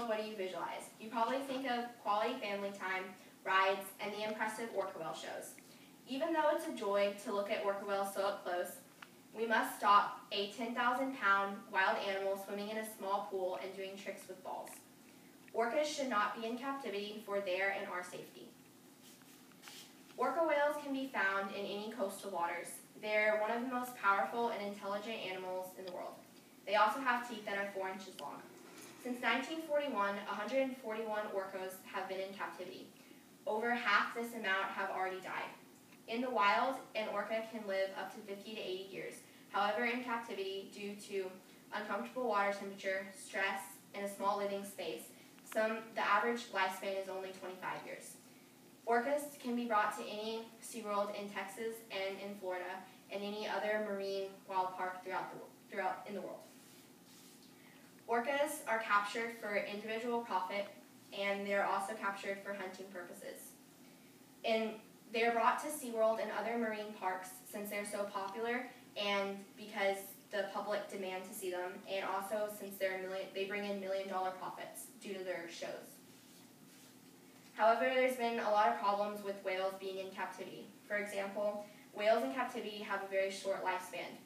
what do you visualize? You probably think of quality family time, rides, and the impressive orca whale shows. Even though it's a joy to look at orca whales so up close, we must stop a 10,000-pound wild animal swimming in a small pool and doing tricks with balls. Orcas should not be in captivity for their and our safety. Orca whales can be found in any coastal waters. They're one of the most powerful and intelligent animals in the world. They also have teeth that are 4 inches long. Since 1941, 141 orcas have been in captivity. Over half this amount have already died. In the wild, an orca can live up to 50 to 80 years. However, in captivity, due to uncomfortable water temperature, stress, and a small living space, the average lifespan is only 25 years. Orcas can be brought to any SeaWorld in Texas and in Florida and any other marine wild park throughout in the world. Orcas are captured for individual profit, and they are also captured for hunting purposes. And they are brought to SeaWorld and other marine parks since they're so popular and because the public demand to see them, and also since they bring in million-dollar profits due to their shows. However, there's been a lot of problems with whales being in captivity. For example, whales in captivity have a very short lifespan.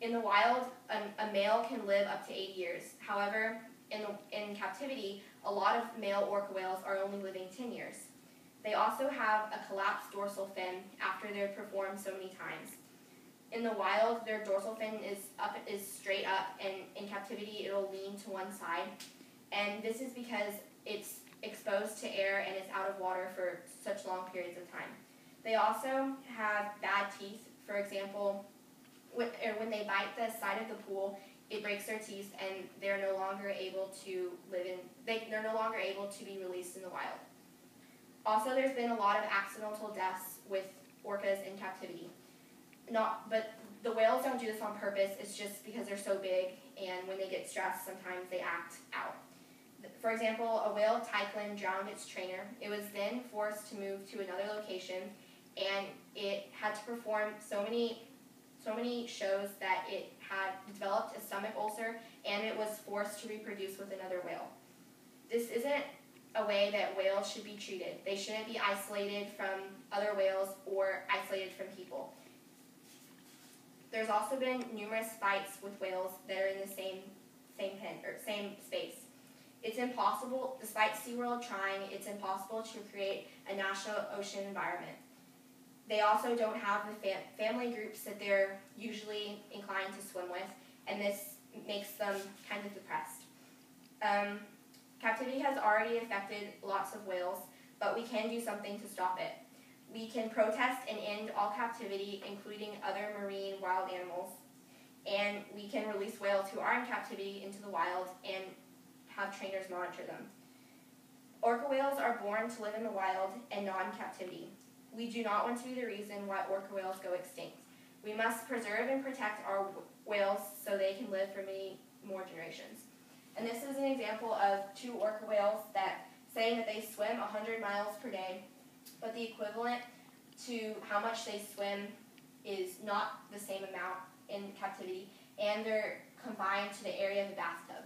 In the wild, a male can live up to 8 years. However, in captivity, a lot of male orca whales are only living 10 years. They also have a collapsed dorsal fin after they've performed so many times. In the wild, their dorsal fin is straight up, and in captivity, it'll lean to one side. And this is because it's exposed to air and it's out of water for such long periods of time. They also have bad teeth. For example, when they bite the side of the pool, it breaks their teeth, and they're no longer able to they're no longer able to be released in the wild. Also, there's been a lot of accidental deaths with orcas in captivity. But the whales don't do this on purpose. It's just because they're so big, and when they get stressed, sometimes they act out. For example, a whale tyclone drowned its trainer. It was then forced to move to another location, and it had to perform so many shows that it had developed a stomach ulcer, and it was forced to reproduce with another whale. This isn't a way that whales should be treated. They shouldn't be isolated from other whales or isolated from people. There's also been numerous fights with whales that are in the same space. It's impossible, despite SeaWorld trying, it's impossible to create a national ocean environment. They also don't have the family groups that they're usually inclined to swim with, and this makes them kind of depressed. Captivity has already affected lots of whales, but we can do something to stop it. We can protest and end all captivity, including other marine wild animals, and we can release whales who are in captivity into the wild and have trainers monitor them. Orca whales are born to live in the wild and not in captivity. We do not want to be the reason why orca whales go extinct. We must preserve and protect our whales so they can live for many more generations. And this is an example of 2 orca whales that say that they swim 100 miles per day, but the equivalent to how much they swim is not the same amount in captivity, and they're confined to the area of a bathtub.